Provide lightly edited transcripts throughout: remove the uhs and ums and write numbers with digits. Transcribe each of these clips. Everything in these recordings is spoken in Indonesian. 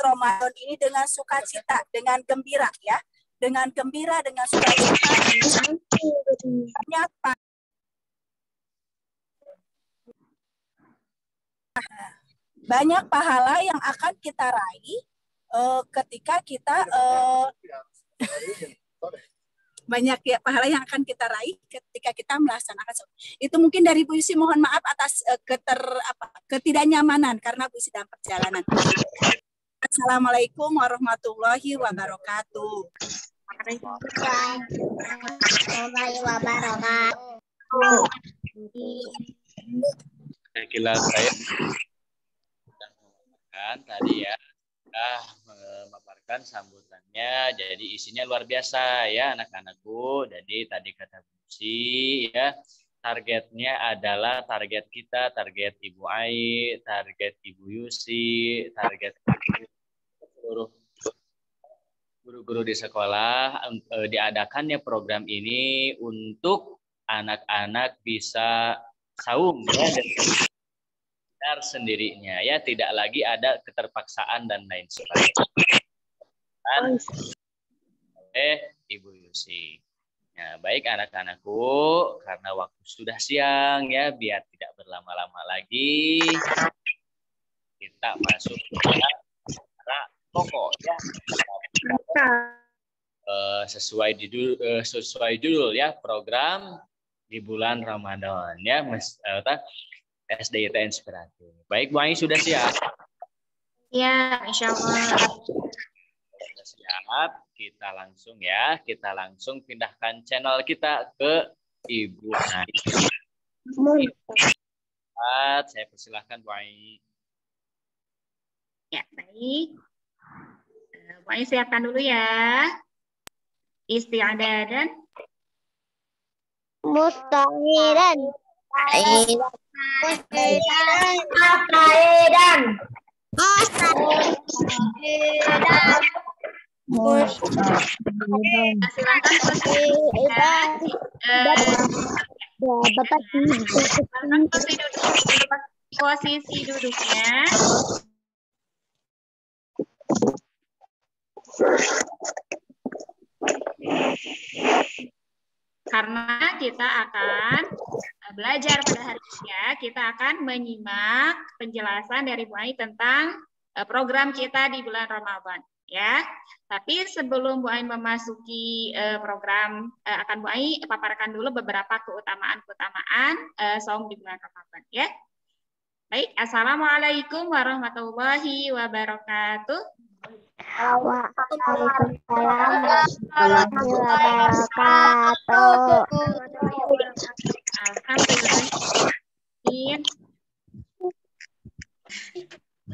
Ramadan ini dengan sukacita, dengan gembira ya. Dengan gembira, dengan sukacita. Banyak pahala yang akan kita raih ketika kita banyak ya pahala yang akan kita raih ketika kita melaksanakan sholat. Itu mungkin dari Bu Yusi, mohon maaf atas ketidaknyamanan karena Bu Yusi dalam perjalanan. Assalamualaikum warahmatullahi wabarakatuh. Warahmatullahi wabarakatuh. Kira saya kan tadi ya memaparkan sambutannya, jadi isinya luar biasa ya anak-anakku. Jadi tadi kata Bu Yusi ya, targetnya adalah target kita, target Ibu Ai, target Ibu Yusi, target seluruh guru-guru di sekolah, diadakannya program ini untuk anak-anak bisa saum ya, dan benar sendirinya ya, tidak lagi ada keterpaksaan dan lain sebagainya. Ibu Yusi. Nah, baik anak-anakku, karena waktu sudah siang ya, biar tidak berlama-lama lagi, kita masuk ke pokok ya. Sesuai judul ya, program di bulan Ramadan ya, SDIT Inspiratif. Baik, Bu Ai sudah siap? Ya, insya Allah. Sudah siap, kita langsung pindahkan channel kita ke Ibu Ai. Saya persilahkan Bu Ai. Ya, baik. Bu Ai siapkan dulu ya. Isti'adadan. Mustahidan. Posisi duduknya. Karena kita akan belajar pada hari ini ya, kita akan menyimak penjelasan dari Bu Ai tentang program kita di bulan Ramadan ya. Tapi sebelum Bu Ai memasuki program, akan Bu Ai paparkan dulu beberapa keutamaan-keutamaan saum di bulan Ramadan ya. Baik, Assalamualaikum warahmatullahi wabarakatuh. Waalaikumsalam warahmatullahi wabarakatuh.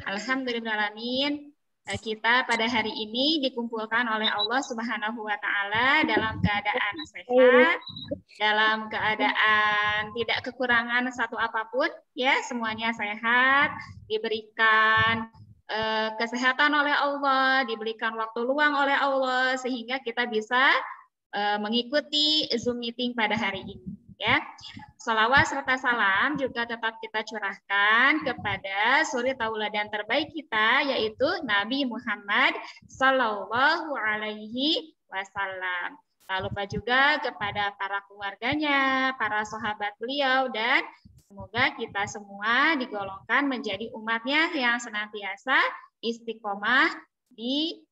Alhamdulillahirrahmanirrahim. Kita pada hari ini dikumpulkan oleh Allah Subhanahu wa Ta'ala dalam keadaan sehat, dalam keadaan tidak kekurangan satu apapun, ya, semuanya sehat, diberikan kesehatan oleh Allah, diberikan waktu luang oleh Allah, sehingga kita bisa mengikuti Zoom meeting pada hari ini. Ya, salawat serta salam juga tetap kita curahkan kepada suri tauladan terbaik kita, yaitu Nabi Muhammad Sallallahu Alaihi Wasallam. Tak lupa juga kepada para keluarganya, para sahabat beliau, dan semoga kita semua digolongkan menjadi umatnya yang senantiasa istiqomah di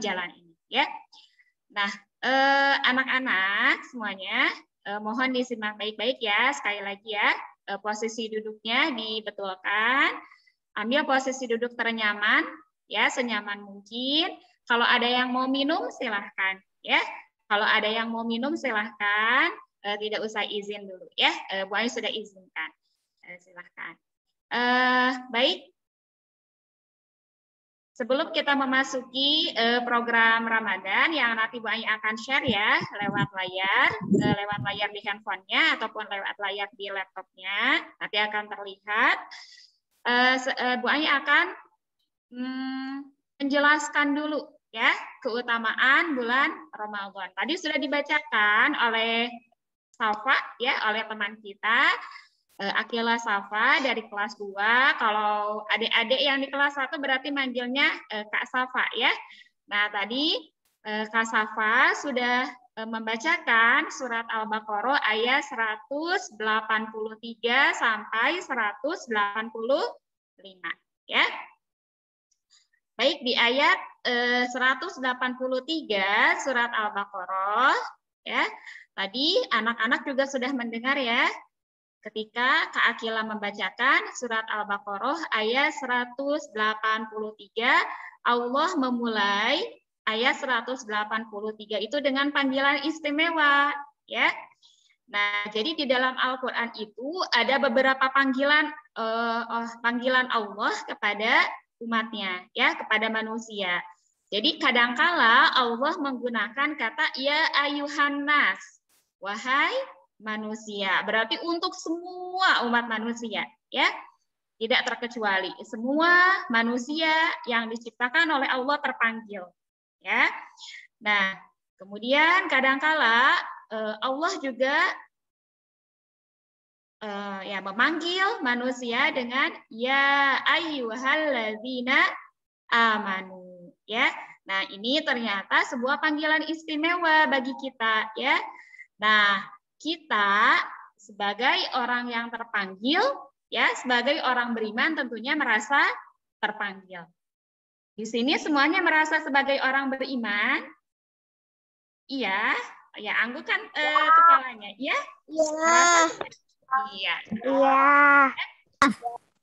jalan ini. Ya, nah. Anak-anak semuanya mohon disimak baik-baik ya. Sekali lagi ya, posisi duduknya dibetulkan. Ambil posisi duduk ternyaman ya, senyaman mungkin. Kalau ada yang mau minum silahkan ya. Kalau ada yang mau minum silahkan, tidak usah izin dulu ya. Bu Ai sudah izinkan. Silahkan. Baik. Sebelum kita memasuki program Ramadan yang nanti Bu Ai akan share ya lewat layar di handphonenya ataupun lewat layar di laptopnya, nanti akan terlihat. Bu Ai akan menjelaskan dulu ya keutamaan bulan Ramadan. Tadi sudah dibacakan oleh Safa ya, oleh teman kita. Akila Safa dari kelas 2. Kalau adik-adik yang di kelas 1 berarti manggilnya Kak Safa ya. Nah, tadi Kak Safa sudah membacakan surat Al-Baqarah ayat 183 sampai 185 ya. Baik, di ayat 183 surat Al-Baqarah ya. Tadi anak-anak juga sudah mendengar ya. Ketika Kak Akila membacakan surat Al-Baqarah ayat 183, Allah memulai ayat 183 itu dengan panggilan istimewa ya. Nah, jadi di dalam Al-Qur'an itu ada beberapa panggilan panggilan Allah kepada umatnya ya, kepada manusia. Jadi kadangkala Allah menggunakan kata ya ayuhan nas, wahai manusia. Berarti untuk semua umat manusia ya. Tidak terkecuali. Semua manusia yang diciptakan oleh Allah terpanggil. Ya. Nah, kemudian kadangkala Allah juga ya memanggil manusia dengan ya ayyuhalladzina amanu ya. Nah, ini ternyata sebuah panggilan istimewa bagi kita ya. Nah, kita sebagai orang yang terpanggil ya, sebagai orang beriman tentunya merasa terpanggil. Di sini semuanya merasa sebagai orang beriman? Iya, ya anggukan kepalanya. Iya? Iya. Iya. Iya.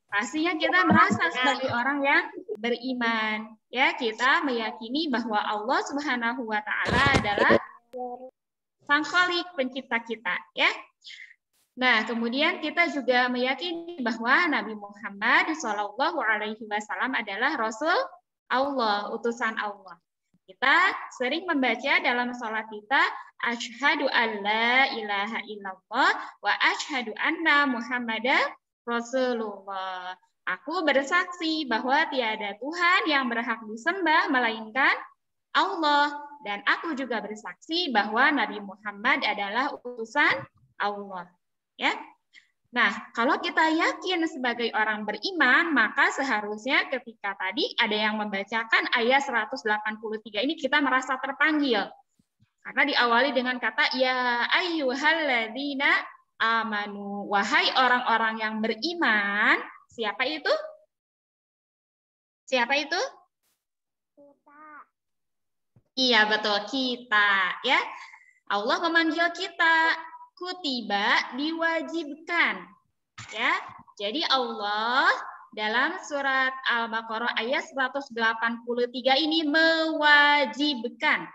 Pastinya kita merasa sebagai orang yang beriman. Ya, kita meyakini bahwa Allah Subhanahu wa taala adalah Sang Khalik, pencipta kita, ya. Nah, kemudian kita juga meyakini bahwa Nabi Muhammad SAW adalah Rasul Allah, utusan Allah. Kita sering membaca dalam sholat kita, asyhadu alla ilaha illallah wa asyhadu anna Muhammadar Rasulullah. Aku bersaksi bahwa tiada Tuhan yang berhak disembah melainkan Allah. Dan aku juga bersaksi bahwa Nabi Muhammad adalah utusan Allah. Ya. Nah, kalau kita yakin sebagai orang beriman, maka seharusnya ketika tadi ada yang membacakan ayat 183 ini kita merasa terpanggil. Karena diawali dengan kata ya ayyuhalladzina amanu, wahai orang-orang yang beriman. Siapa itu? Siapa itu? Kita. Iya, betul, kita ya. Allah memanggil kita. Kutiba, diwajibkan ya. Jadi Allah dalam surat Al-Baqarah ayat 183 ini mewajibkan.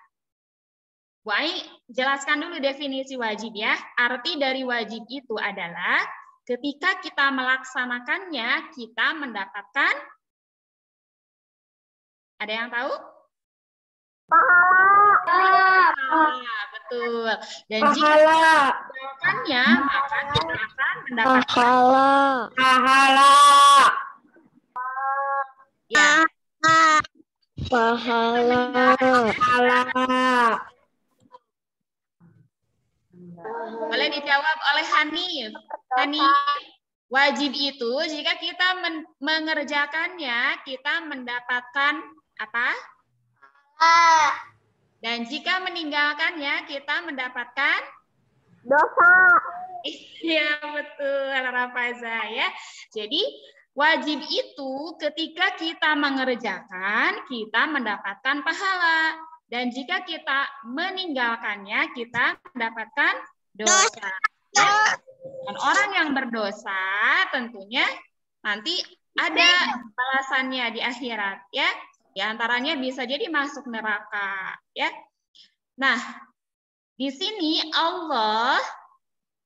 Wai, jelaskan dulu definisi wajib ya. Arti dari wajib itu adalah ketika kita melaksanakannya kita mendapatkan, ada yang tahu? Pahala, betul. Dan jika melakukannya, maka kita akan mendapatkan pahala. Ya. Pahala. Boleh dijawab oleh Hanif. Hanif, wajib itu jika kita mengerjakannya, kita mendapatkan apa? Dan jika meninggalkannya, kita mendapatkan Dosa. Iya, betul, Rafaza ya. Jadi, wajib itu ketika kita mengerjakan, kita mendapatkan pahala. Dan jika kita meninggalkannya, kita mendapatkan dosa. Ya. Dan orang yang berdosa tentunya nanti ada balasannya di akhirat ya. Di antaranya bisa jadi masuk neraka ya. Nah, di sini Allah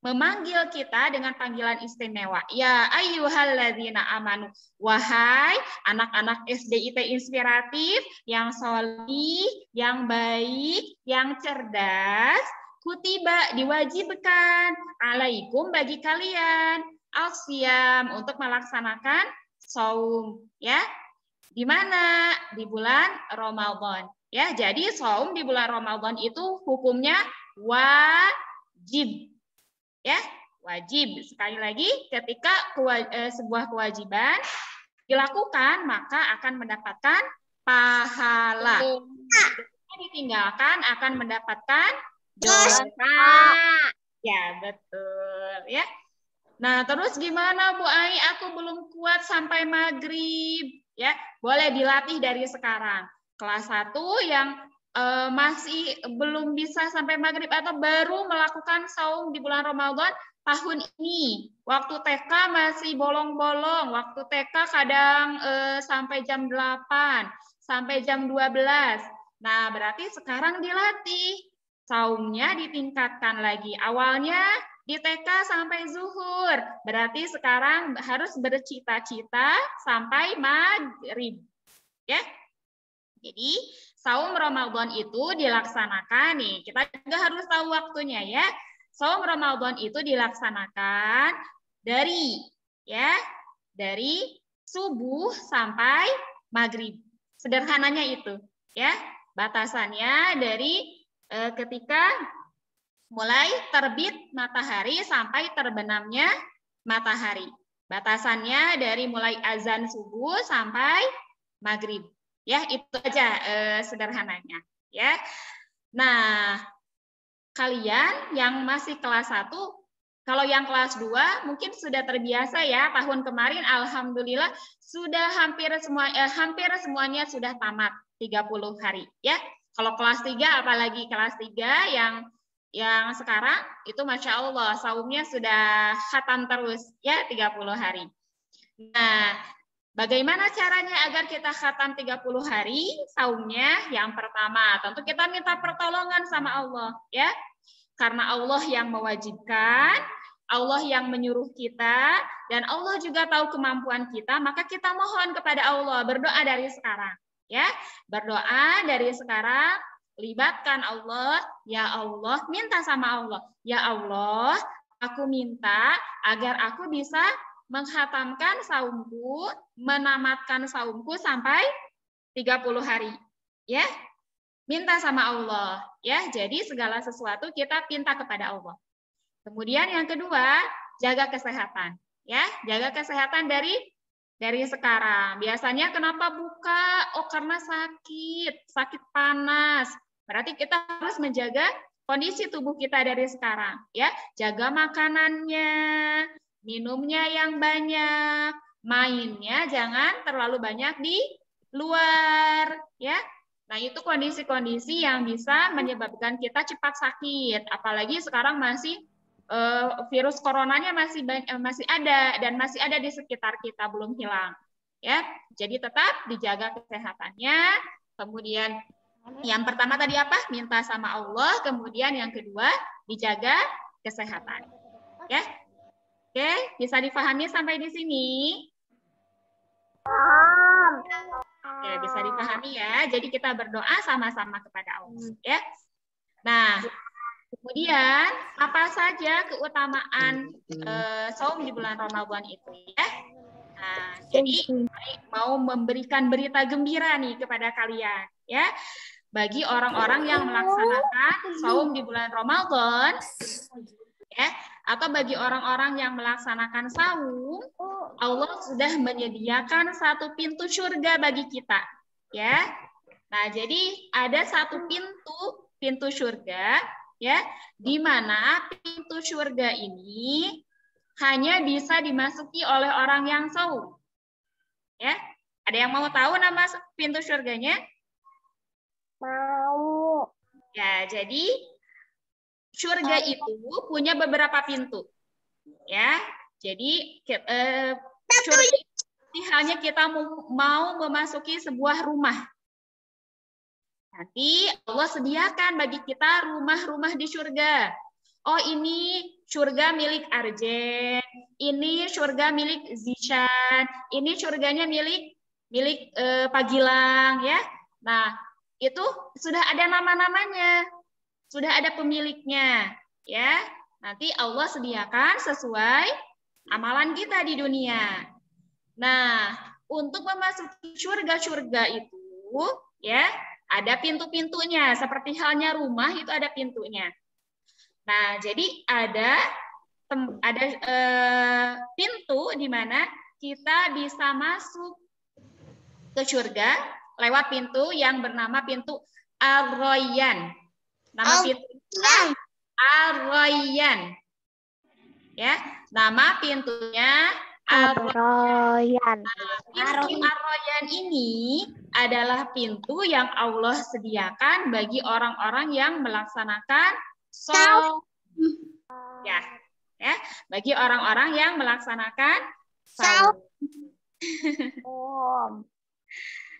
memanggil kita dengan panggilan istimewa. Ya ayyuhalladzina amanu, wahai anak-anak SDIT inspiratif yang sholih, yang baik, yang cerdas, kutiba diwajibkan alaikum bagi kalian al-siyam untuk melaksanakan saum ya. Di mana? Di bulan Ramadan. Ya, jadi saum di bulan Ramadan itu hukumnya wajib. Ya, wajib. Sekali lagi, ketika sebuah kewajiban dilakukan, maka akan mendapatkan pahala. Ketika ditinggalkan akan mendapatkan dosa. Ya, betul ya. Nah, terus gimana Bu Ai? Aku belum kuat sampai maghrib. Ya, boleh dilatih dari sekarang. Kelas 1 yang masih belum bisa sampai maghrib atau baru melakukan saum di bulan Ramadan tahun ini. Waktu TK masih bolong-bolong. Waktu TK kadang sampai jam 8, sampai jam 12. Nah, berarti sekarang dilatih. Saumnya ditingkatkan lagi. Awalnya di TK sampai zuhur. Berarti sekarang harus bercita-cita sampai maghrib. Ya. Jadi, saum Ramadan itu dilaksanakan nih. Kita juga harus tahu waktunya ya. Saum Ramadan itu dilaksanakan dari subuh sampai maghrib. Sederhananya itu, ya. Batasannya dari ketika mulai terbit matahari sampai terbenamnya matahari. Batasannya dari mulai azan subuh sampai maghrib. Ya, itu aja sederhananya. Ya. Nah, kalian yang masih kelas 1, kalau yang kelas 2 mungkin sudah terbiasa ya. Tahun kemarin alhamdulillah sudah hampir semuanya sudah tamat 30 hari. Ya. Kalau kelas 3, apalagi kelas 3 yang sekarang itu Masya Allah saumnya sudah khatam terus ya 30 hari. Nah, bagaimana caranya agar kita khatam 30 hari saumnya? Yang pertama, tentu kita minta pertolongan sama Allah ya. Karena Allah yang mewajibkan, Allah yang menyuruh kita, dan Allah juga tahu kemampuan kita, maka kita mohon kepada Allah, berdoa dari sekarang. Ya, berdoa dari sekarang, libatkan Allah, ya Allah, minta sama Allah, ya Allah, aku minta agar aku bisa menghatamkan saumku, menamatkan saumku sampai 30 hari. Ya, minta sama Allah. Ya, jadi segala sesuatu kita minta kepada Allah. Kemudian yang kedua, jaga kesehatan. Ya, jaga kesehatan dari sekarang. Biasanya kenapa buka? Oh, karena sakit panas. Berarti kita harus menjaga kondisi tubuh kita dari sekarang, ya. Jaga makanannya, minumnya yang banyak, mainnya jangan terlalu banyak di luar, ya. Nah, itu kondisi-kondisi yang bisa menyebabkan kita cepat sakit. Apalagi sekarang masih virus coronanya masih ada dan masih ada di sekitar kita, belum hilang. Ya, jadi tetap dijaga kesehatannya. Kemudian yang pertama tadi apa? Minta sama Allah. Kemudian yang kedua dijaga kesehatan. Ya, oke, bisa dipahami sampai di sini? Oke, bisa dipahami ya. Jadi kita berdoa sama-sama kepada Allah. Ya. Nah. Kemudian, apa saja keutamaan saum di bulan Ramadan itu ya? Nah, jadi mau memberikan berita gembira nih kepada kalian ya. Bagi orang-orang yang melaksanakan saum di bulan Ramadan ya, atau bagi orang-orang yang melaksanakan saum, Allah sudah menyediakan satu pintu surga bagi kita ya. Nah, jadi ada satu pintu surga ya, di mana pintu surga ini hanya bisa dimasuki oleh orang yang saum. Ya, ada yang mau tahu nama pintu surganya? Mau. Ya, jadi surga itu punya beberapa pintu. Ya, jadi surga itu hanya kita mau memasuki sebuah rumah. Nanti Allah sediakan bagi kita rumah-rumah di surga. Oh, ini surga milik Arjen, ini surga milik Zishan, ini surganya milik Pak Gilang ya. Nah, itu sudah ada nama-namanya, sudah ada pemiliknya ya. Nanti Allah sediakan sesuai amalan kita di dunia. Nah, untuk memasuki surga-surga itu ya, ada pintu-pintunya, seperti halnya rumah itu ada pintunya. Nah, jadi ada pintu di mana kita bisa masuk ke surga lewat pintu yang bernama pintu Ar-Rayyan. Nama pintunya Ar-Rayyan. Ya, nama pintunya Ar-Rayyan. Pintu Ar-Rayyan ini adalah pintu yang Allah sediakan bagi orang-orang yang melaksanakan saum. Ya, bagi orang-orang yang melaksanakan saum.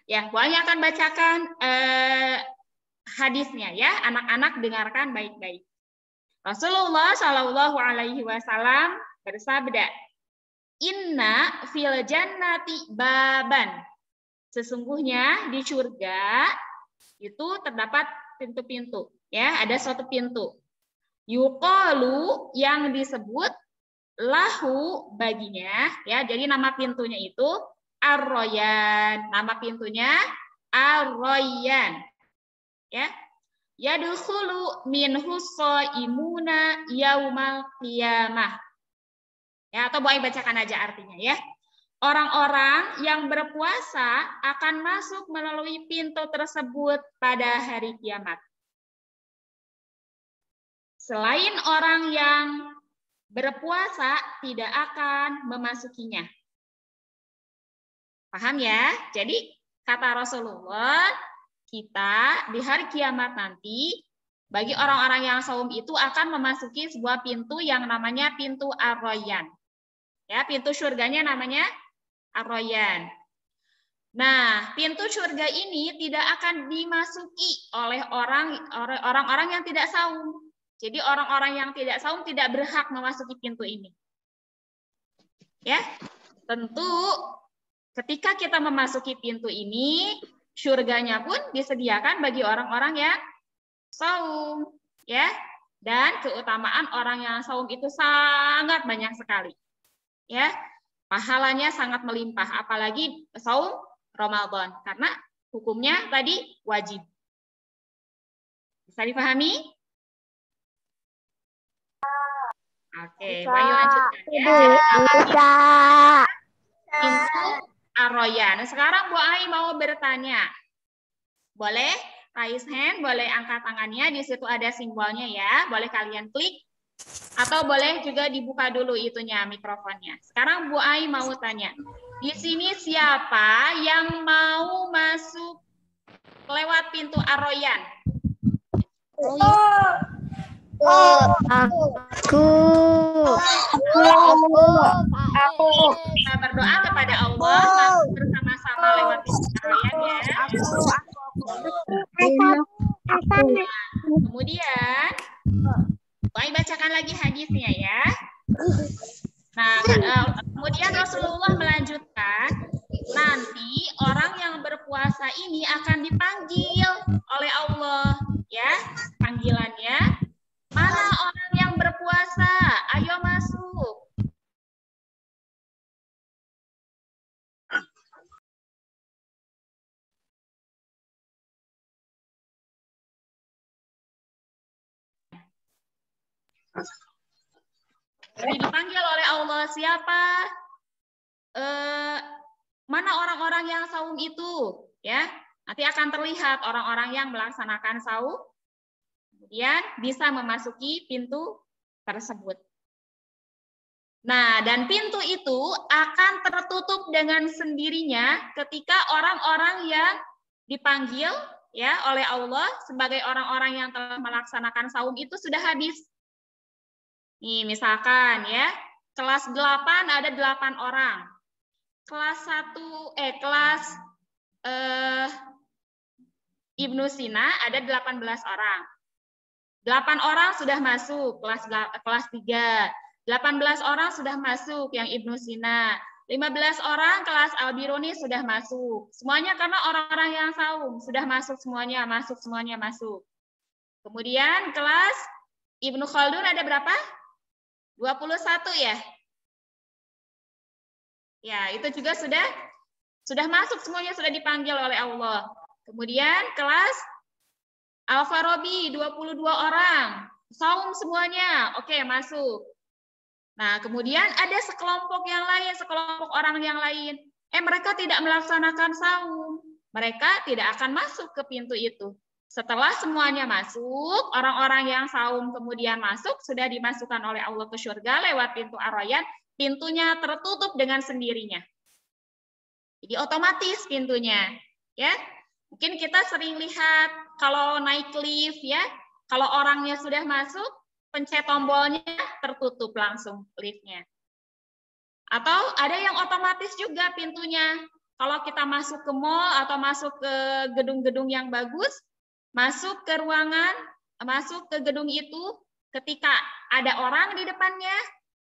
Ya, Bu Ai akan bacakan hadisnya ya, anak-anak dengarkan baik-baik. Rasulullah Shallallahu Alaihi Wasallam bersabda, Inna fil jannati baban. Sesungguhnya di surga itu terdapat pintu-pintu, ya, ada suatu pintu. Yuqalu yang disebut lahu baginya, ya. Jadi nama pintunya itu Ar-Rayyan. Nama pintunya Ar-Rayyan. Ya. Yadkhulu minhu shaimuna yaumal qiyamah. Ya, atau Bu Ai bacakan aja artinya ya. Orang-orang yang berpuasa akan masuk melalui pintu tersebut pada hari kiamat. Selain orang yang berpuasa tidak akan memasukinya. Paham ya? Jadi kata Rasulullah, kita di hari kiamat nanti bagi orang-orang yang saum itu akan memasuki sebuah pintu yang namanya pintu Ar-Rayyan. Ya, pintu surganya namanya Ar-Rayyan. Nah, pintu surga ini tidak akan dimasuki oleh orang-orang yang tidak saum. Jadi orang-orang yang tidak saum tidak berhak memasuki pintu ini. Ya, tentu ketika kita memasuki pintu ini, surganya pun disediakan bagi orang-orang yang saum, ya. Dan keutamaan orang yang saum itu sangat banyak sekali. Ya. Pahalanya sangat melimpah, apalagi saum Ramadan karena hukumnya tadi wajib. Bisa dipahami? Oke, Bu Ayu lanjutkan ya. Bisa. Pintu Ar-Rayyan. Sekarang Bu Ai mau bertanya. Boleh raise hand, boleh angkat tangannya, di situ ada simbolnya ya. Boleh kalian klik atau boleh juga dibuka dulu itunya mikrofonnya. Sekarang Bu Ai mau tanya. Di sini siapa yang mau masuk lewat pintu Ar-Rayyan? Aku. Kita berdoa kepada Allah masuk bersama-sama lewat pintu Ar-Rayyan ya. Kemudian Bu Ai bacakan lagi hadisnya ya. Nah, kemudian Rasulullah melanjutkan, nanti orang yang berpuasa ini akan dipanggil oleh Allah, ya. Panggilannya, mana orang yang berpuasa? Ayo masuk. Jadi dipanggil oleh Allah, siapa? Mana orang-orang yang saum itu? Ya, nanti akan terlihat orang-orang yang melaksanakan saum, kemudian bisa memasuki pintu tersebut. Nah, dan pintu itu akan tertutup dengan sendirinya ketika orang-orang yang dipanggil ya oleh Allah sebagai orang-orang yang telah melaksanakan saum itu sudah habis. Nih, misalkan ya, kelas 8 ada 8 orang. Kelas Ibnu Sina ada 18 orang. 8 orang sudah masuk kelas 3. 18 orang sudah masuk yang Ibnu Sina. 15 orang kelas Al-Biruni sudah masuk. Semuanya karena orang-orang yang saum sudah masuk semuanya, masuk. Kemudian kelas Ibnu Khaldun ada berapa? 21 ya. Ya, itu juga sudah masuk semuanya, sudah dipanggil oleh Allah. Kemudian kelas Al-Farabi 22 orang. Saum semuanya. Oke, masuk. Nah, kemudian ada sekelompok yang lain, sekelompok orang yang lain. Mereka tidak melaksanakan saum. Mereka tidak akan masuk ke pintu itu. Setelah semuanya masuk, orang-orang yang saum kemudian masuk, sudah dimasukkan oleh Allah ke surga lewat pintu Ar-Rayyan, pintunya tertutup dengan sendirinya. Jadi otomatis pintunya, ya. Mungkin kita sering lihat kalau naik lift, ya, kalau orangnya sudah masuk, pencet tombolnya tertutup langsung liftnya. Atau ada yang otomatis juga pintunya. Kalau kita masuk ke mall atau masuk ke gedung-gedung yang bagus, masuk ke ruangan, masuk ke gedung itu, ketika ada orang di depannya,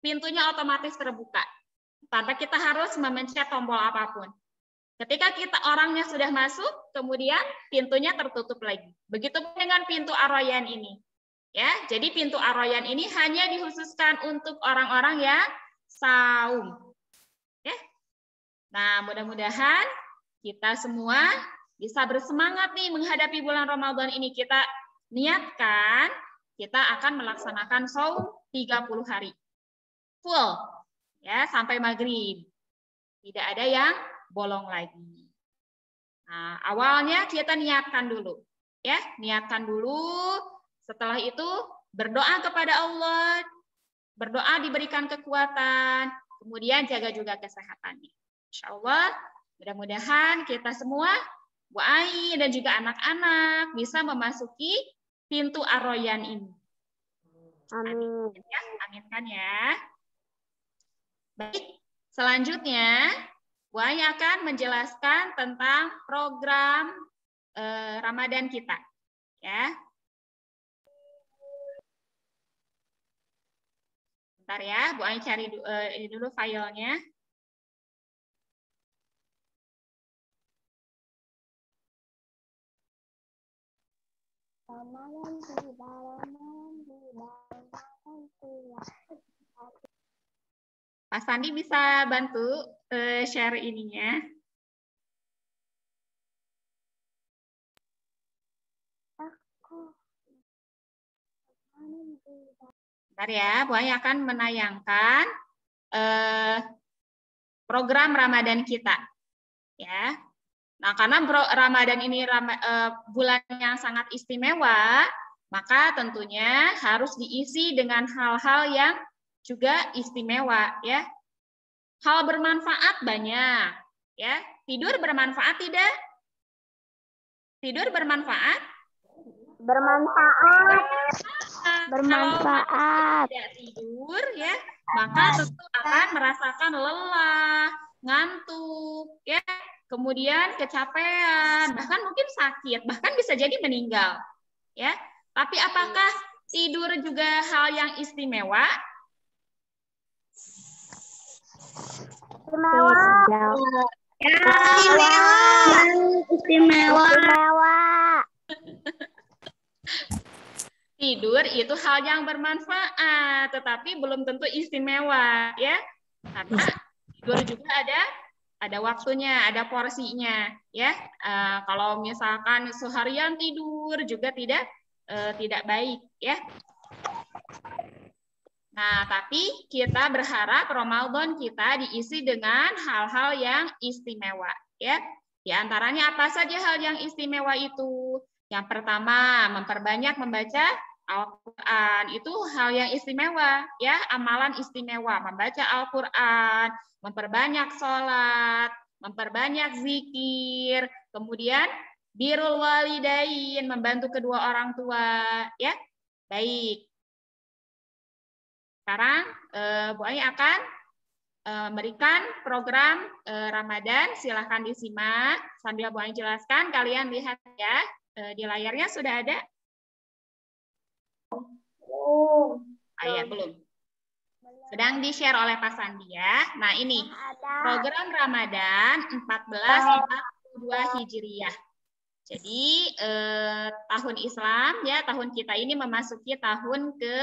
pintunya otomatis terbuka. Tanpa kita harus memencet tombol apapun. Ketika orangnya sudah masuk, kemudian pintunya tertutup lagi. Begitu dengan pintu Ar-Rayyan ini. Ya, jadi pintu Ar-Rayyan ini hanya dikhususkan untuk orang-orang yang saum. Ya. Nah, mudah-mudahan kita semua bisa bersemangat nih menghadapi bulan Ramadan ini. Kita niatkan kita akan melaksanakan saum 30 hari. Full. Ya, sampai maghrib. Tidak ada yang bolong lagi. Nah, awalnya kita niatkan dulu. Ya, niatkan dulu. Setelah itu berdoa kepada Allah. Berdoa diberikan kekuatan. Kemudian jaga juga kesehatannya. Insya Allah, mudah-mudahan kita semua, Bu Ai dan juga anak-anak bisa memasuki pintu Ar-Rayyan ini. Amin. Ya, aminkan ya. Baik, selanjutnya Bu Ai akan menjelaskan tentang program Ramadan kita. Ya. Bentar ya, Bu Ai cari ini dulu filenya. Pak Sandi bisa bantu share ininya. Bentar ya, Bu Ai akan menayangkan program Ramadan kita. Ya. Nah, karena Ramadan ini bulan yang sangat istimewa, maka tentunya harus diisi dengan hal-hal yang juga istimewa, ya. Hal bermanfaat banyak, ya. Tidur bermanfaat tidak? Tidur bermanfaat? Bermanfaat. Kalau tidak tidur, ya, maka tentu akan merasakan lelah, ngantuk, ya. Kemudian kecapean, bahkan mungkin sakit, bahkan bisa jadi meninggal, ya. Tapi apakah tidur juga hal yang istimewa? Istimewa. Tidur itu hal yang bermanfaat, tetapi belum tentu istimewa, ya. Karena tidur juga ada waktunya, ada porsinya, ya. Kalau misalkan seharian tidur juga tidak baik, ya. Nah, tapi kita berharap Ramadan kita diisi dengan hal-hal yang istimewa, ya. Di antaranya apa saja hal yang istimewa itu? Yang pertama, memperbanyak membaca Al-Quran. Itu hal yang istimewa, ya. Amalan istimewa, membaca Al-Quran, memperbanyak sholat, memperbanyak zikir, kemudian birrul walidain, membantu kedua orang tua, ya. Baik. Sekarang Bu Ai akan memberikan program Ramadan. Silahkan disimak sambil Bu Ai jelaskan. Kalian lihat ya, di layarnya sudah ada? Ya, belum. Sedang di-share oleh Pak Sandi ya. Nah, ini program Ramadan 1442 Hijriah. Jadi tahun Islam ya, tahun kita ini memasuki tahun ke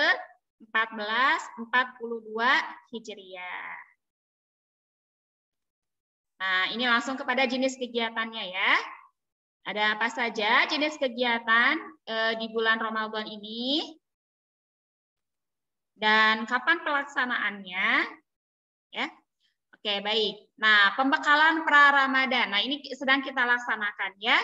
1442 Hijriah. Nah, ini langsung kepada jenis kegiatannya ya. Ada apa saja jenis kegiatan di bulan Ramadan ini? dan kapan pelaksanaannya? Ya. Oke, baik. Nah, pembekalan pra-Ramadan. Nah, ini sedang kita laksanakan ya,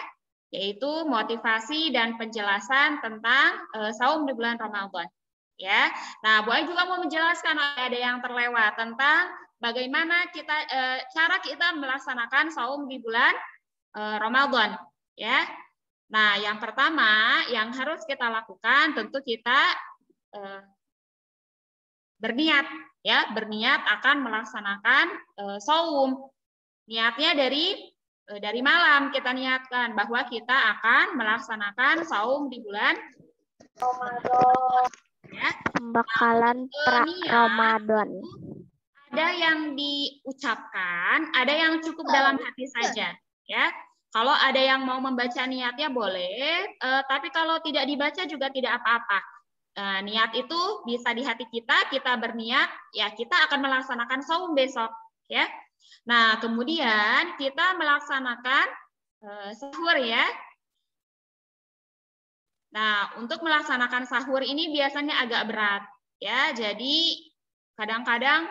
yaitu motivasi dan penjelasan tentang saum di bulan Ramadan. Ya. Nah, Bu Ai juga mau menjelaskan, ada yang terlewat tentang bagaimana kita cara kita melaksanakan saum di bulan Ramadan, ya. Nah, yang pertama yang harus kita lakukan tentu kita berniat, ya, berniat akan melaksanakan saum. Niatnya dari malam kita niatkan bahwa kita akan melaksanakan saum di bulan Ramadan. Ya. Pembekalan pra-Ramadan. Ada yang diucapkan, ada yang cukup dalam hati saja, ya. Kalau ada yang mau membaca niatnya boleh, tapi kalau tidak dibaca juga tidak apa-apa. Niat itu bisa di hati kita berniat, ya kita akan melaksanakan saum besok, ya. Nah, kemudian kita melaksanakan sahur, ya. Nah, untuk melaksanakan sahur ini biasanya agak berat, ya. Jadi kadang-kadang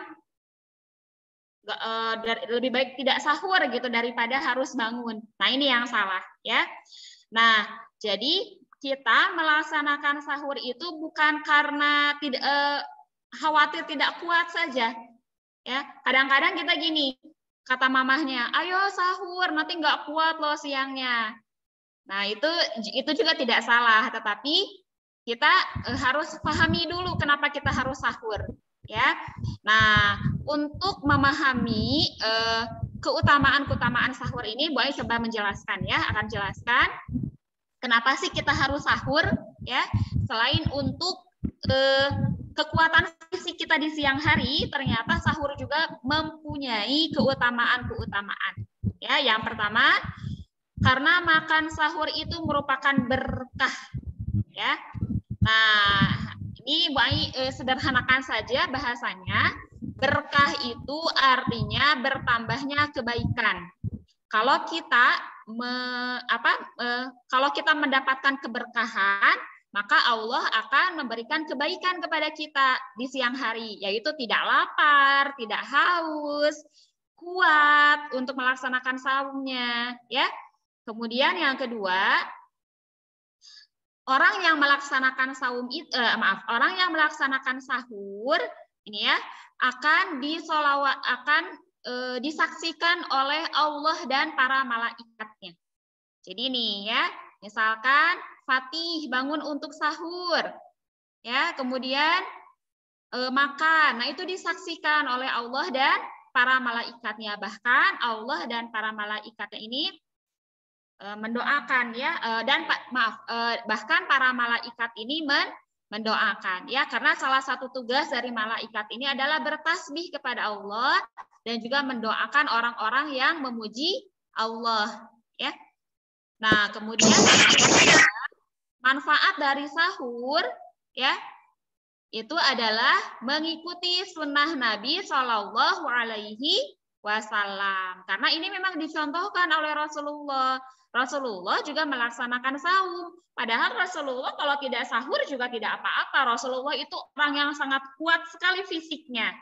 lebih baik tidak sahur gitu daripada harus bangun. Nah, ini yang salah, ya. Nah, jadi kita melaksanakan sahur itu bukan karena tidak khawatir tidak kuat saja, ya. Kadang-kadang kita gini, kata mamahnya, ayo sahur, nanti nggak kuat loh siangnya. Nah, itu juga tidak salah, tetapi kita harus pahami dulu kenapa kita harus sahur, ya. Nah, untuk memahami keutamaan sahur ini, Bu Ai coba menjelaskan, ya, akan jelaskan kenapa sih kita harus sahur, ya. Selain untuk kekuatan fisik kita di siang hari, ternyata sahur juga mempunyai keutamaan. Ya, yang pertama, karena makan sahur itu merupakan berkah, ya. Nah, ini Bu Ai sederhanakan saja bahasanya. Berkah itu artinya bertambahnya kebaikan. Kalau kita kalau kita mendapatkan keberkahan, maka Allah akan memberikan kebaikan kepada kita di siang hari, yaitu tidak lapar, tidak haus, kuat untuk melaksanakan saumnya, ya. Kemudian yang kedua, orang yang melaksanakan orang yang melaksanakan sahur ini, ya, akan disaksikan oleh Allah dan para malaikatnya. Jadi nih, ya, misalkan Fatih bangun untuk sahur, ya, kemudian makan, nah itu disaksikan oleh Allah dan para malaikatnya. Bahkan Allah dan para malaikatnya ini mendoakan, ya, dan bahkan para malaikat ini mendoakan, ya, karena salah satu tugas dari malaikat ini adalah bertasbih kepada Allah dan juga mendoakan orang-orang yang memuji Allah, ya. Nah, kemudian manfaat dari sahur, ya, itu adalah mengikuti sunnah Nabi Shallallahu Alaihi Wasallam. Karena ini memang dicontohkan oleh Rasulullah. Rasulullah juga melaksanakan saum. Padahal Rasulullah kalau tidak sahur juga tidak apa-apa. Rasulullah itu orang yang sangat kuat sekali fisiknya.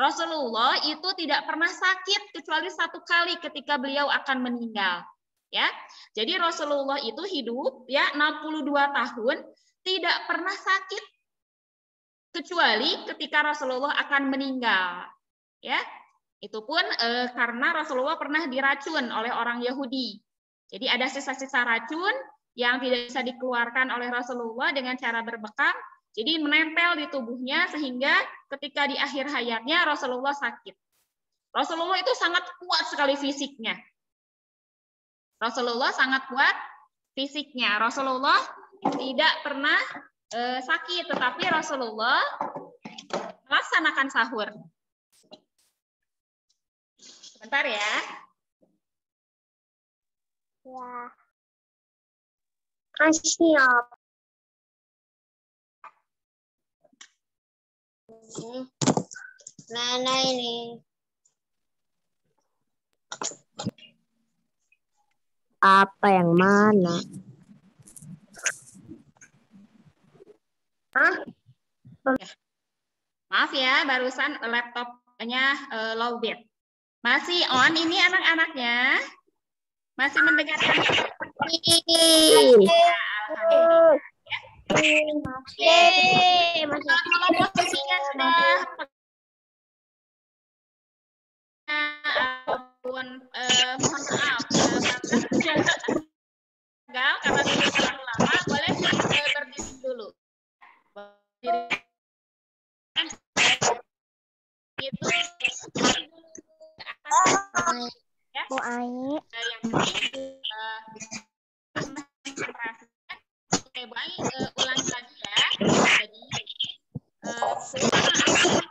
Rasulullah itu tidak pernah sakit kecuali satu kali ketika beliau akan meninggal. Ya, jadi Rasulullah itu hidup, ya, 62 tahun tidak pernah sakit kecuali ketika Rasulullah akan meninggal. Ya, itu pun karena Rasulullah pernah diracun oleh orang Yahudi. Jadi ada sisa-sisa racun yang tidak bisa dikeluarkan oleh Rasulullah dengan cara berbekam, jadi menempel di tubuhnya sehingga ketika di akhir hayatnya Rasulullah sakit. Rasulullah itu sangat kuat sekali fisiknya. Rasulullah sangat kuat fisiknya. Rasulullah tidak pernah sakit, tetapi Rasulullah melaksanakan sahur. Sebentar, ya. Ya. Siap. Mana ini? Apa yang mana? Hah? Ya. Maaf ya, barusan laptopnya lowbat. Masih on ini anak-anaknya? Masih mendengarkan? Kalau posisinya sudah ataupun mohon maaf gagal karena duduk terlalu lama, boleh berdiri dulu. Itu ya. Bu Ai. Yang penting Oke, Bu Ai ulangi lagi ya. Jadi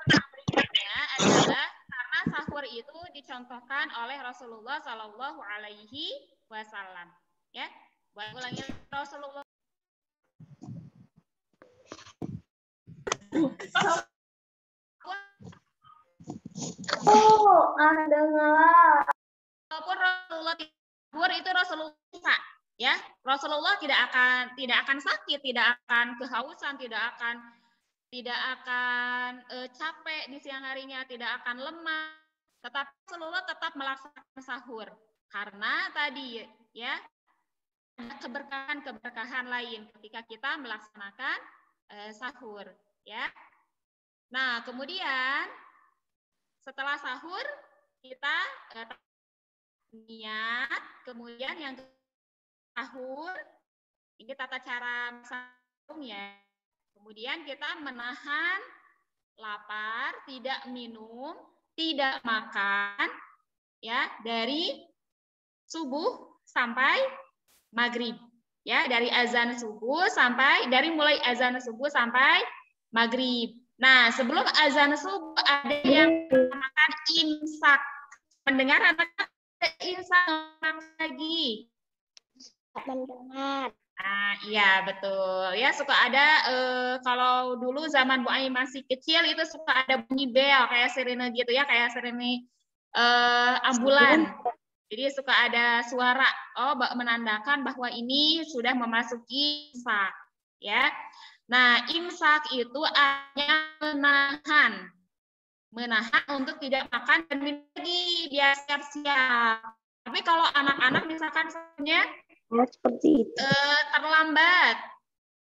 berikutnya adalah karena sahur itu dicontohkan oleh Rasulullah Shallallahu Alaihi Wasallam. Ya, Bu Ai ulangi Rasulullah. Ada nggak? Walaupun Rasulullah sahur itu Rasulullah bisa, ya. Rasulullah tidak akan sakit, tidak akan kehausan, tidak akan capek di siang harinya, tidak akan lemah. Tetapi Rasulullah tetap melaksanakan sahur karena tadi ya ada keberkahan lain ketika kita melaksanakan sahur, ya. Nah, kemudian setelah sahur kita niat, kemudian yang sahur ini tata cara sahurnya. Kemudian kita menahan lapar, tidak minum, tidak makan, ya, dari subuh sampai maghrib, ya, dari mulai azan subuh sampai maghrib. Nah, sebelum azan subuh ada yang makan imsak. Mendengar anak-anak imsak lagi? Mendengar. Nah, iya betul. Ya, suka ada kalau dulu zaman Bu Ai masih kecil itu suka ada bunyi bel kayak sirene gitu ya, kayak sirene ambulan. Jadi suka ada suara menandakan bahwa ini sudah memasuki imsak, ya. Nah, imsak itu artinya menahan untuk tidak makan dan minum lagi, biar siap-siap. Tapi kalau anak-anak misalkan sebenarnya seperti itu. Terlambat.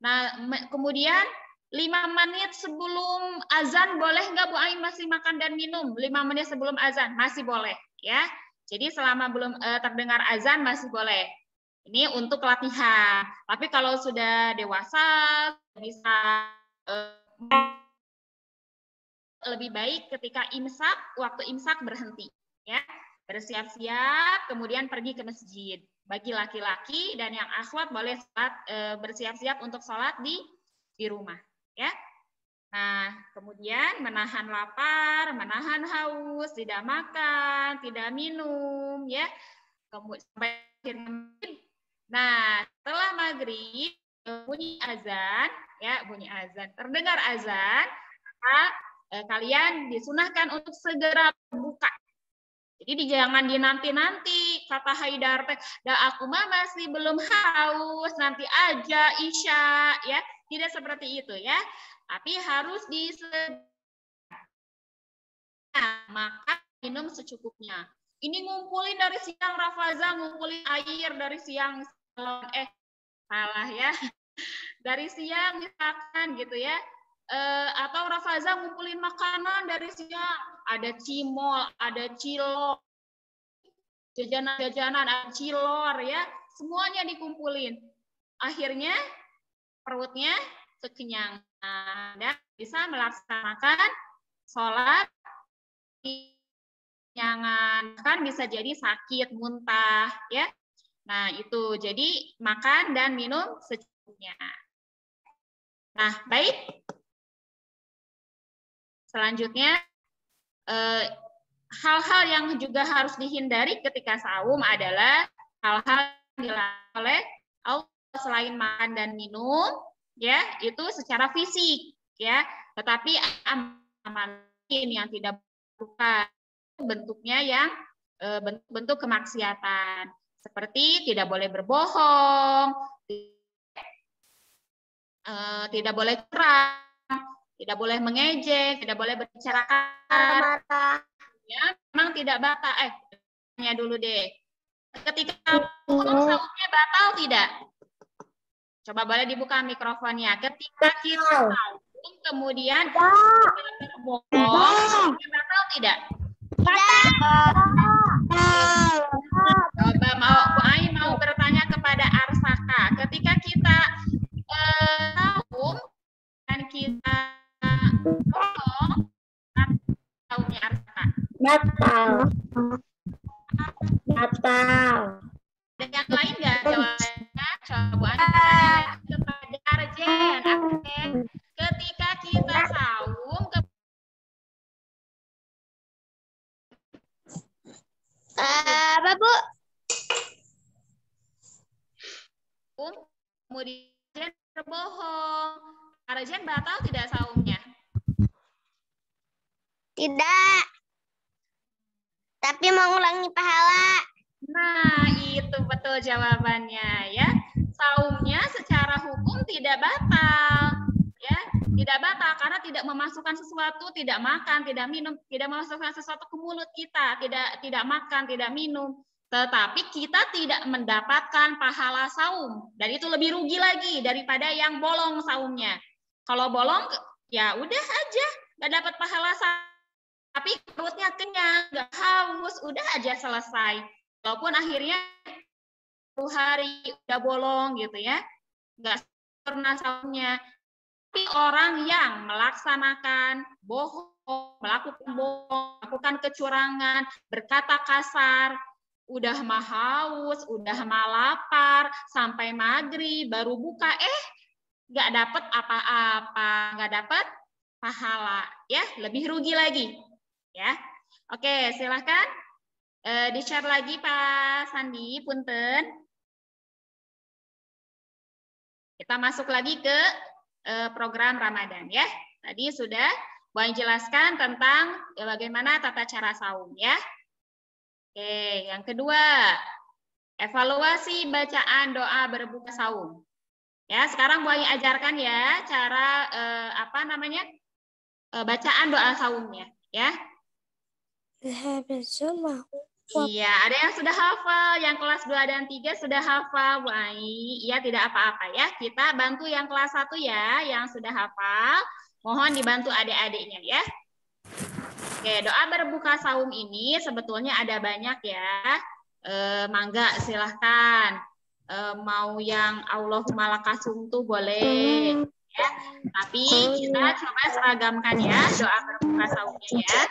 Nah, kemudian 5 menit sebelum azan boleh nggak Bu Ai masih makan dan minum? 5 menit sebelum azan masih boleh, ya. Jadi selama belum terdengar azan masih boleh. Ini untuk latihan. Tapi kalau sudah dewasa bisa lebih baik ketika waktu imsak berhenti, ya. Bersiap-siap, kemudian pergi ke masjid. Bagi laki-laki dan yang akhwat boleh bersiap-siap untuk sholat di rumah, ya. Nah, kemudian menahan lapar, menahan haus, tidak makan, tidak minum, ya. Kemudian sampai akhirnya maghrib. Nah, setelah maghrib bunyi azan, ya, bunyi azan, terdengar azan, maka kalian disunahkan untuk segera buka. Jadi jangan dinanti-nanti, kata Haidar teh, aku mah masih belum haus, nanti aja Isya, ya. Tidak seperti itu, ya. Tapi harus maka minum secukupnya. Ini ngumpulin dari siang Rafaza, ngumpulin air dari siang salah ya. Dari siang misalkan gitu ya. Atau Rafaza ngumpulin makanan dari siang, ada cimol, ada cilok, jajanan-jajanan, ada cilor ya, semuanya dikumpulin. Akhirnya perutnya kekenyangan dan bisa melaksanakan sholat kekenyangan, kan bisa jadi sakit, muntah ya. Nah, itu jadi makan dan minum secukupnya. Nah, baik. Selanjutnya, hal-hal yang juga harus dihindari ketika saum adalah hal-hal yang dilarang oleh Allah selain makan dan minum, ya, itu secara fisik, ya. Tetapi amal yang tidak bukan bentuknya yang bentuk kemaksiatan, seperti tidak boleh berbohong, tidak boleh curang, tidak boleh mengejek, tidak boleh berbicara kasar. Ya, memang tidak batal. Tanya dulu deh. Ketika hukum saumnya batal tidak? Coba boleh dibuka mikrofonnya. Ketika kita saum kemudian berbohong, batal tidak? Coba Bu Ai mau bertanya kepada Arsaka. Ketika kita saum dan kita bohong, saumnya Arsaka. Batal. Batal. Ada yang lain nggak jawabannya? Coba bertanya kepada Arjen. Arjen, ketika kita saum, Apa, Bu? kemudian berbohong, Arjen batal tidak saumnya? Tidak. Tapi mengulangi pahala. Nah, itu betul jawabannya ya. Saumnya secara hukum tidak batal. Ya, tidak batal karena tidak memasukkan sesuatu, tidak makan, tidak minum, tidak memasukkan sesuatu ke mulut kita, tidak makan, tidak minum. Tetapi kita tidak mendapatkan pahala saum dan itu lebih rugi lagi daripada yang bolong saumnya. Kalau bolong ya udah aja, nggak dapat pahala saum. Tapi perutnya kenyang, nggak haus, udah aja selesai. Walaupun akhirnya 1 hari udah bolong gitu ya, nggak pernah saumnya. Tapi orang yang melaksanakan bohong, melakukan kecurangan, berkata kasar, udah mah haus, udah mah lapar, sampai maghrib baru buka, nggak dapat apa-apa, nggak dapat pahala, ya lebih rugi lagi, ya. Oke, silahkan di-share lagi Pak Sandi, punten. Kita masuk lagi ke program Ramadan ya. Tadi sudah Bu Ai jelaskan tentang bagaimana tata cara saum ya. Oke, yang kedua, evaluasi bacaan doa berbuka saum. Ya, sekarang Bu Ai ajarkan ya cara bacaan doa saumnya ya. Iya, ada yang sudah hafal, yang kelas 2 dan 3 sudah hafal, Bu Ai. Iya, tidak apa-apa ya. Kita bantu yang kelas 1 ya, yang sudah hafal. Mohon dibantu adik-adiknya ya. Oke, doa berbuka saum ini sebetulnya ada banyak ya. Mangga silahkan. Mau yang Allahumma lakasumtu boleh. Ya. Tapi kita coba seragamkan ya doa berbuka saumnya ya.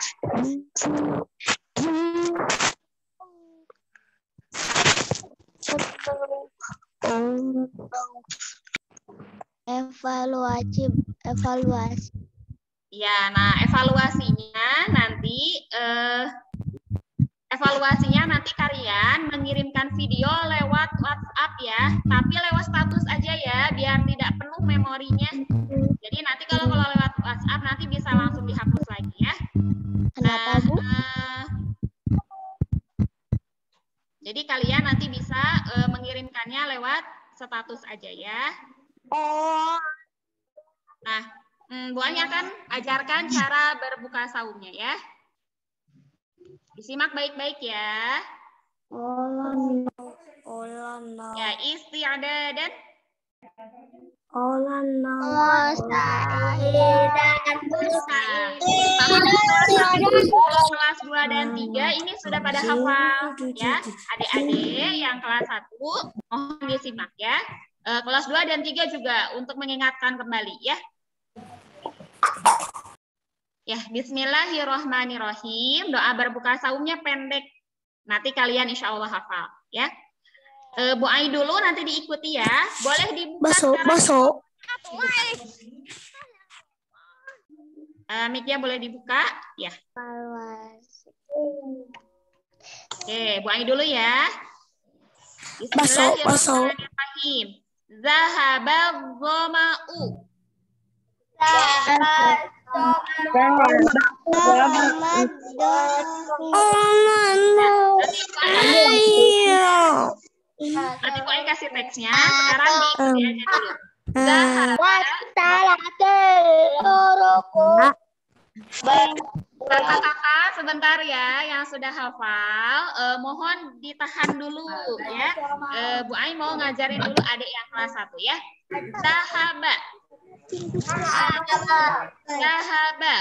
Evaluasi. Ya, nah evaluasinya nanti kalian mengirimkan video lewat WhatsApp ya, tapi lewat status aja ya, biar tidak penuh memorinya. Jadi nanti kalau lewat WhatsApp nanti bisa langsung dihapus lagi ya. Kenapa, Bu? Jadi kalian nanti bisa mengirimkannya lewat status aja ya. Nah, Bu Ai akan ajarkan cara berbuka saumnya ya. Disimak baik-baik ya. Ya, isti'adadan. Kelas 2 dan 3 ini sudah pada hafal ya. Adik-adik yang kelas 1 mohon disimak ya. Kelas 2 dan 3 juga untuk mengingatkan kembali ya. Ya, bismillahirrahmanirrahim. Doa berbuka saumnya pendek. Nanti kalian insya Allah hafal ya. Bu Ai dulu nanti diikuti ya. Boleh dibuka Masuk. Mic-nya boleh dibuka ya. Oke, Bu Ai dulu ya. Bismillahirrahmanirrahim. Zahabal dhama'u. Nanti Bu Ai kasih teksnya. Sekarang diikuti aja dulu. Zahaba. Kakak-kakak sebentar ya yang sudah hafal, mohon ditahan dulu ya. Bu Ai mau ngajarin dulu adik yang kelas 1 ya. Zahaba. Zahaba. Zahaba.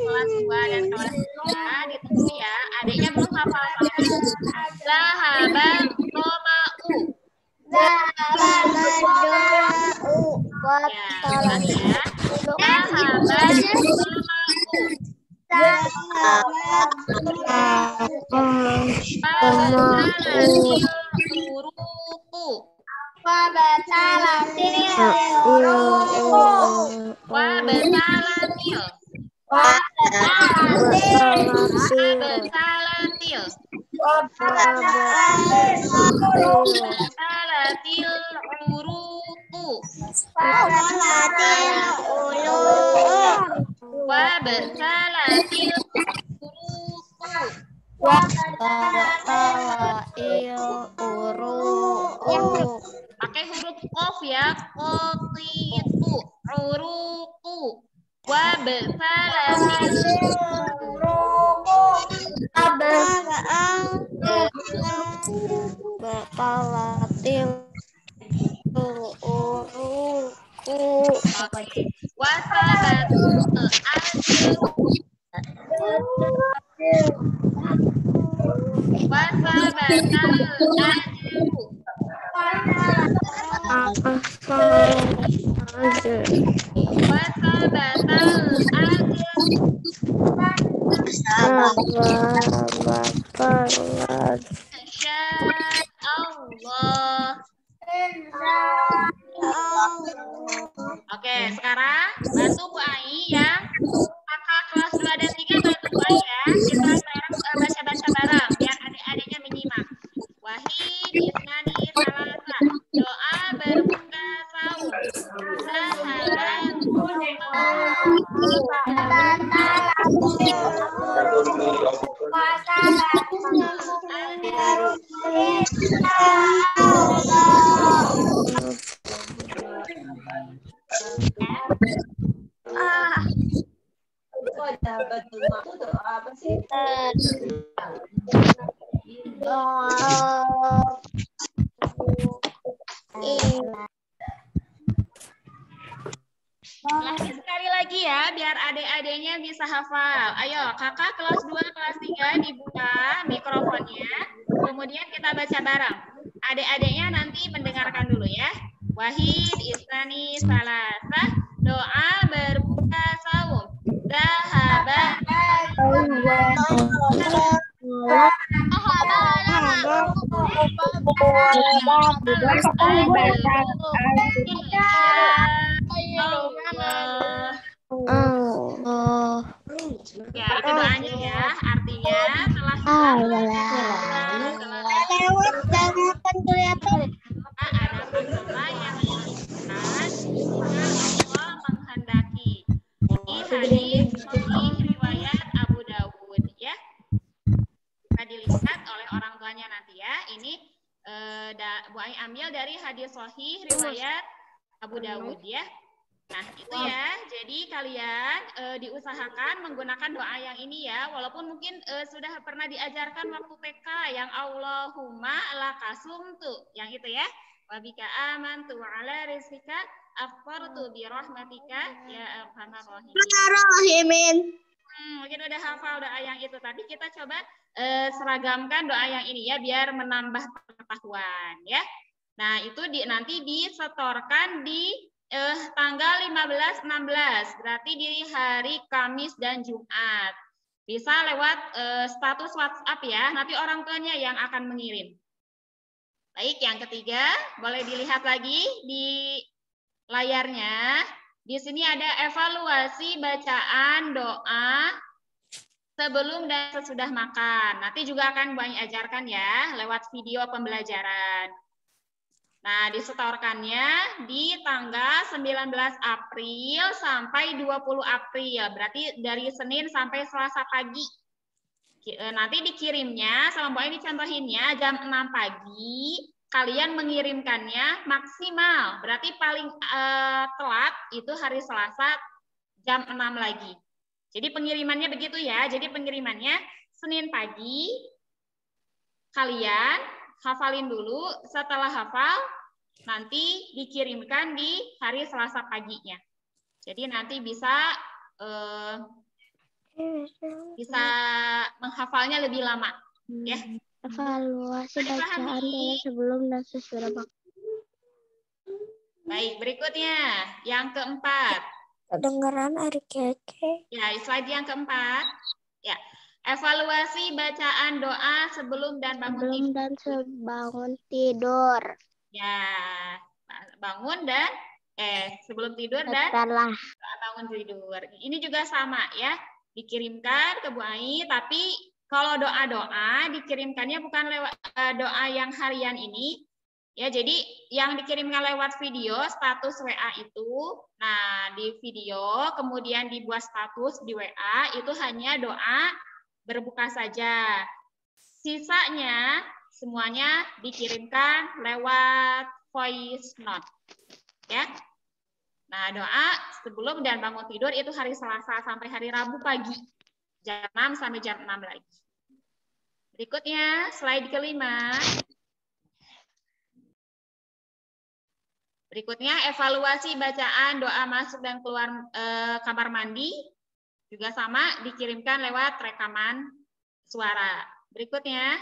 Kelas 2 dan kelas 3 ditunggu ya. Adiknya belum hafal sampai. Zahaba roma'u. Ya, ulangi ya. Zahaba roma'u. Wabtalatil hurufu. Wabtalatil. Wabtalatil hurufu. Wabtalatil hurufu. Pakai huruf qaf ya. Qaqitu uruqu. Wabtalatil Oke. Wasabatul ajru. Wasabatul ajru. Wasabatul ajru. Insyaallah. Oke, sekarang bantu Bu Ai ya. Kakak kelas 2 dan 3 bantu Bu Ai ya. Kita bareng baca-baca bareng biar adik-adiknya menyimak. Wahid, isnani, salasa. Doa berbuka sahur. Sahabat. Sekali lagi ya, biar adik-adiknya bisa hafal. Ayo, kakak kelas 2, kelas 3 dibuka mikrofonnya. Kemudian kita baca bareng. Adik-adiknya nanti mendengarkan dulu ya. Wahid, isnani, salasah. Doa berbuka saum. Zahabat. Ya, itu doanya ya. Artinya telah ada pahala yang Allah menghendaki. Ini hadis sahih riwayat Abu Dawud ya. Bisa dilihat oleh orang tuanya nanti ya. Ini Bu Ai ambil dari hadis sahih riwayat Abu Dawud ya. Nah, itu ya. Jadi kalian diusahakan menggunakan doa yang ini ya. Walaupun mungkin sudah pernah diajarkan waktu TK yang Allahumma lakasumtu. Yang itu ya. Wabika amantu ala rizqika afqartu bi rahmatika ya arhamar rahimin. Mungkin udah hafal doa yang itu. Tapi kita coba seragamkan doa yang ini ya. Biar menambah pengetahuan ya. Nah, itu nanti disetorkan di tanggal 15-16, berarti di hari Kamis dan Jumat. Bisa lewat status WhatsApp ya, nanti orang tuanya yang akan mengirim. Baik, yang ketiga, boleh dilihat lagi di layarnya. Di sini ada evaluasi bacaan doa sebelum dan sesudah makan. Nanti juga akan Bu Ai ajarkan ya, lewat video pembelajaran. Nah, disetorkannya di tanggal 19 April sampai 20 April. Berarti dari Senin sampai Selasa pagi. Nanti dikirimnya, sama Mbak ini contohinnya, jam 6 pagi. Kalian mengirimkannya maksimal. Berarti paling telat itu hari Selasa jam 6 lagi. Jadi pengirimannya begitu ya. Jadi pengirimannya Senin pagi, kalian hafalin dulu, setelah hafal nanti dikirimkan di hari Selasa paginya. Jadi nanti bisa menghafalnya lebih lama, ya. Evaluasi bacaan dari sebelum dan sesudah. Baik, berikutnya yang keempat. Kedengaran Adik Keke. Ya, slide yang keempat. Ya, evaluasi bacaan doa sebelum dan bangun tidur. Ya, bangun dan sebelum tidur dan bangun tidur. Ini juga sama ya, dikirimkan ke Bu Ai, tapi kalau doa-doa dikirimkannya bukan lewat doa yang harian ini. Ya, jadi yang dikirimkan lewat video status WA itu, nah di video kemudian dibuat status di WA itu hanya doa berbuka saja. Sisanya semuanya dikirimkan lewat voice note. Ya. Nah, doa sebelum dan bangun tidur itu hari Selasa sampai hari Rabu pagi. Jam 6 sampai jam 6 lagi. Berikutnya, slide kelima. Berikutnya, evaluasi bacaan doa masuk dan keluar kamar mandi. Juga sama, dikirimkan lewat rekaman suara. Berikutnya,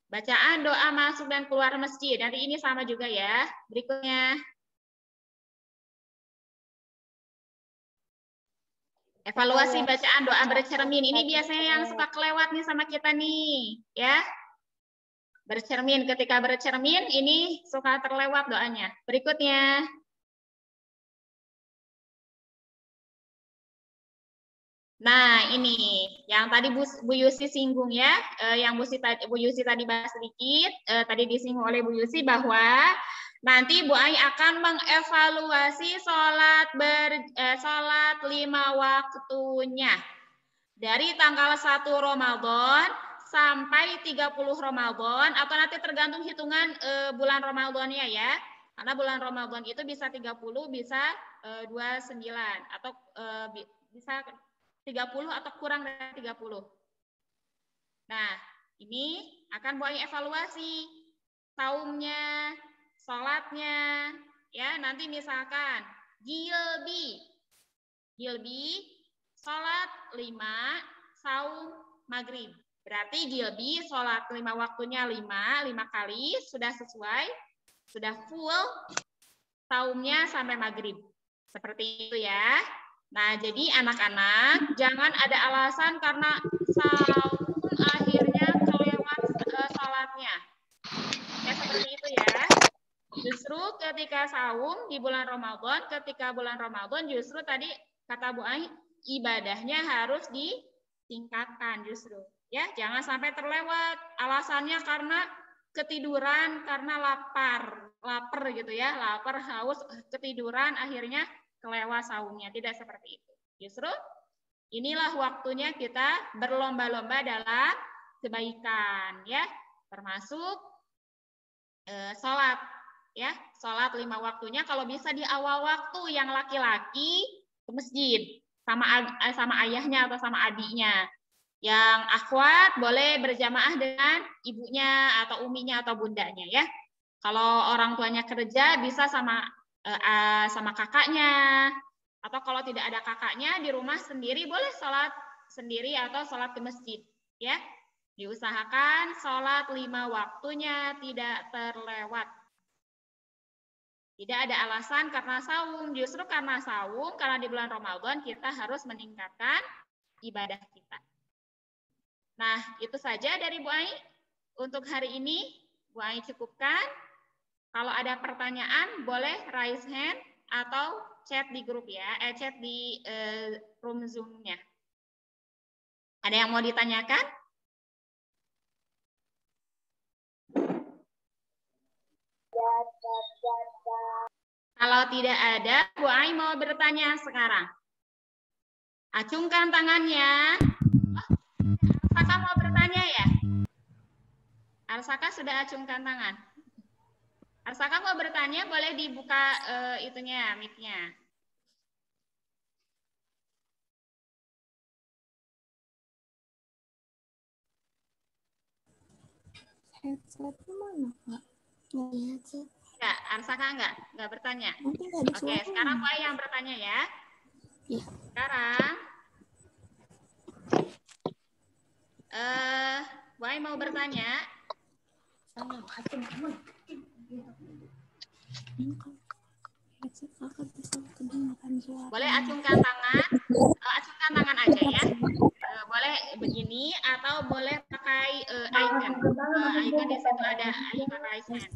bacaan doa masuk dan keluar masjid. Nanti ini sama juga ya. Berikutnya, evaluasi bacaan doa bercermin. Ini biasanya yang suka kelewat nih sama kita nih, ya. Bercermin, ketika bercermin ini suka terlewat doanya. Berikutnya. Nah, ini yang tadi Bu Yusi singgung ya, yang Bu Yusi tadi bahas sedikit, tadi disinggung oleh Bu Yusi bahwa nanti Bu Ai akan mengevaluasi sholat 5 waktunya dari tanggal 1 Ramadan sampai 30 Ramadan, atau nanti tergantung hitungan bulan Ramadannya ya. Karena bulan Ramadan itu bisa 30, bisa 29, atau bisa 30 atau kurang dari 30. Nah, ini akan Bu Ai evaluasi saumnya, sholatnya, ya. Nanti misalkan Gilbi sholat 5, saum maghrib. Berarti Gilbi sholat 5 waktunya 5 kali, sudah sesuai, sudah full saumnya sampai maghrib. Seperti itu ya. Nah, jadi anak-anak jangan ada alasan karena saum akhirnya kelewat sholatnya. Ya, seperti itu ya. Justru ketika saum di bulan Ramadan, ketika bulan Ramadan justru tadi kata Bu Ai, ibadahnya harus ditingkatkan justru. Ya, jangan sampai terlewat. Alasannya karena ketiduran, karena lapar gitu ya, lapar, haus, ketiduran, akhirnya kelewat saumnya. Tidak seperti itu. Justru inilah waktunya kita berlomba-lomba dalam kebaikan, ya, termasuk sholat, ya, sholat 5 waktunya. Kalau bisa di awal waktu, yang laki-laki ke masjid sama ayahnya atau sama adiknya. Yang akhwat boleh berjamaah dengan ibunya atau uminya atau bundanya ya. Kalau orang tuanya kerja bisa sama kakaknya, atau kalau tidak ada kakaknya di rumah sendiri boleh sholat sendiri atau sholat ke masjid ya. Diusahakan sholat 5 waktunya tidak terlewat. Tidak ada alasan karena saum, justru karena saum, karena di bulan Ramadan kita harus meningkatkan ibadah kita. Nah, itu saja dari Bu Ai. Untuk hari ini, Bu Ai cukupkan. Kalau ada pertanyaan, boleh raise hand atau chat di grup ya, chat di room Zoom-nya. Ada yang mau ditanyakan? Kalau tidak ada, Bu Ai mau bertanya sekarang. Acungkan tangannya. Arsaka mau bertanya ya? Arsaka sudah acungkan tangan. Arsaka mau bertanya, boleh dibuka itunya, mic-nya. Headsetnya mana, Pak? Headset. Enggak, Arsaka enggak bertanya. Nanti nggak ada Oke, suaranya. sekarang Bu Ai yang bertanya ya. Iya. Sekarang Bu Ai mau bertanya. Headset kakak bisa kedengaran suara. Boleh acungkan tangan aja ya. Boleh begini atau boleh pakai icon. Icon di situ ada icon raise hand.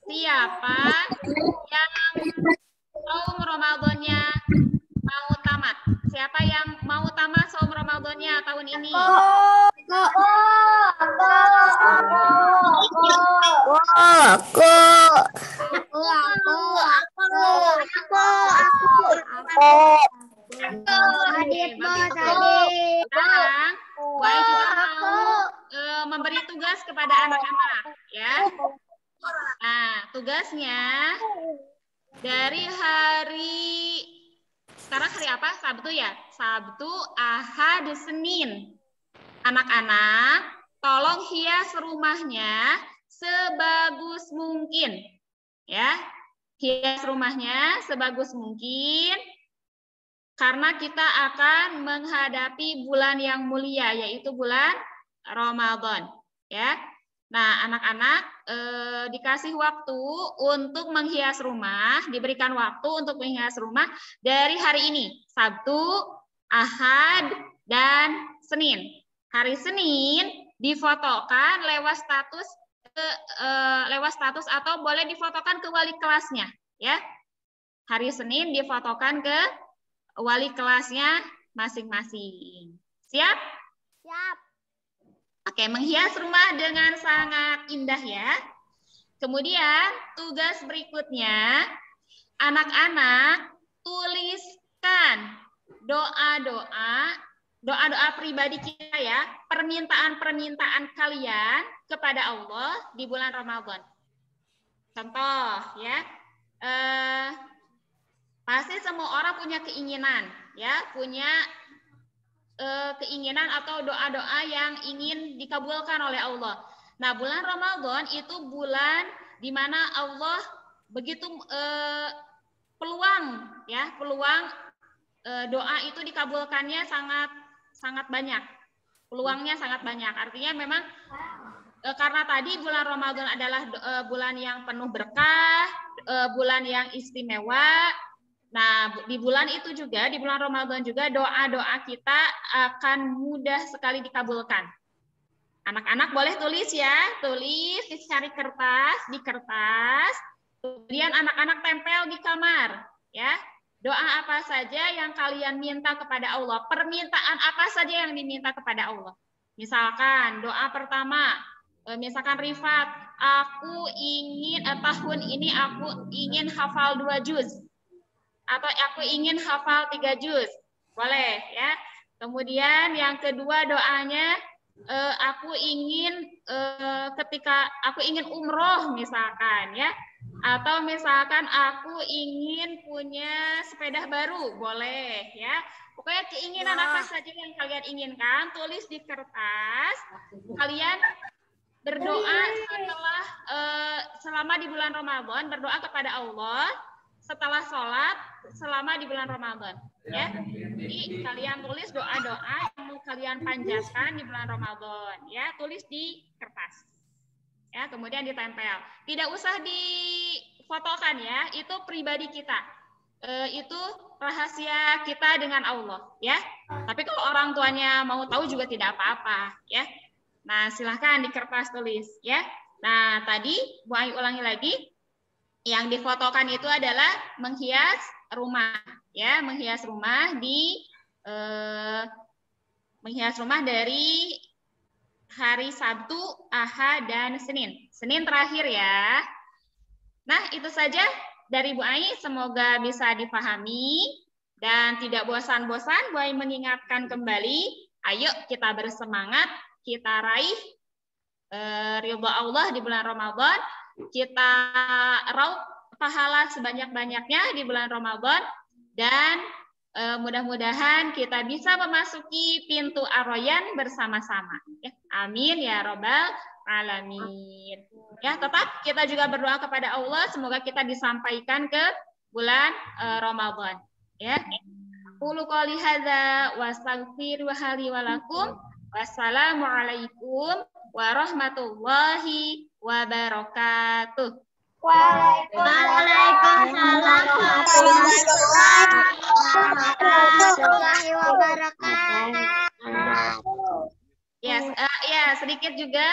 Siapa yang saum Ramadannya mau tamat? Siapa yang mau tamat saum Ramadannya tahun ini? Sekarang Wai juga mau memberi tugas kepada anak-anak ya. Nah, tugasnya dari sekarang hari apa? Sabtu ya? Sabtu, Ahad, Senin. Anak-anak, tolong hias rumahnya sebagus mungkin. Ya. Hias rumahnya sebagus mungkin karena kita akan menghadapi bulan yang mulia, yaitu bulan Ramadan. Ya. Nah, anak-anak dikasih waktu untuk menghias rumah, diberikan waktu untuk menghias rumah dari hari ini, Sabtu, Ahad, dan Senin. Hari Senin difotokan lewat status atau boleh difotokan ke wali kelasnya, ya. Hari Senin difotokan ke wali kelasnya masing-masing. Siap? Siap. Oke, menghias rumah dengan sangat indah ya. Kemudian tugas berikutnya, anak-anak tuliskan doa-doa pribadi kita ya, permintaan-permintaan kalian kepada Allah di bulan Ramadan. Contoh ya, pasti semua orang punya keinginan ya, punya keinginan atau doa-doa yang ingin dikabulkan oleh Allah. Nah, bulan Ramadan itu bulan di mana Allah begitu peluang doa itu dikabulkannya sangat banyak. Peluangnya sangat banyak. Artinya memang karena tadi bulan Ramadan adalah bulan yang penuh berkah, bulan yang istimewa. Nah, di bulan itu juga, di bulan Ramadan juga doa-doa kita akan mudah sekali dikabulkan. Anak-anak boleh tulis ya, tulis, dicari di kertas, kemudian anak-anak tempel di kamar, ya. Doa apa saja yang kalian minta kepada Allah, permintaan apa saja yang diminta kepada Allah. Misalkan doa pertama, misalkan Rifat, aku ingin tahun ini aku ingin hafal 2 juz. Atau aku ingin hafal 3 juz, boleh ya. Kemudian yang kedua doanya, aku ingin ketika aku ingin umroh misalkan ya, atau misalkan aku ingin punya sepeda baru, boleh ya. Pokoknya keinginan apa saja yang kalian inginkan, tulis di kertas. Kalian berdoa selama di bulan Ramadan, berdoa kepada Allah setelah sholat selama di bulan Ramadan ya. Jadi kalian tulis doa-doa yang mau kalian panjatkan di bulan Ramadan ya, tulis di kertas ya, kemudian ditempel. Tidak usah difotokan ya, itu pribadi kita, itu rahasia kita dengan Allah ya. Tapi kalau orang tuanya mau tahu juga tidak apa-apa ya. Nah, silahkan di kertas tulis ya. Nah, tadi Bu Ai ulangi lagi, yang difotokan itu adalah menghias rumah ya, menghias rumah dari hari Sabtu, Ahad, dan Senin. Senin terakhir ya. Nah, itu saja dari Bu Ai, semoga bisa dipahami dan tidak bosan-bosan. Bu Ai mengingatkan kembali, ayo kita bersemangat, kita raih ridha Allah di bulan Ramadan, kita raup pahala sebanyak-banyaknya di bulan Ramadan, dan mudah-mudahan kita bisa memasuki pintu Ar-Rayyan bersama-sama. Ya, amin ya robbal alamin. Ya, tetap kita juga berdoa kepada Allah semoga kita disampaikan ke bulan Ramadan. Ya. Qulu qouli hadza wa astaghfiru wa lakum. Wassalamualaikum warahmatullahi wabarakatuh. Warahmatullahi wabarakatuh. Yes, ya sedikit juga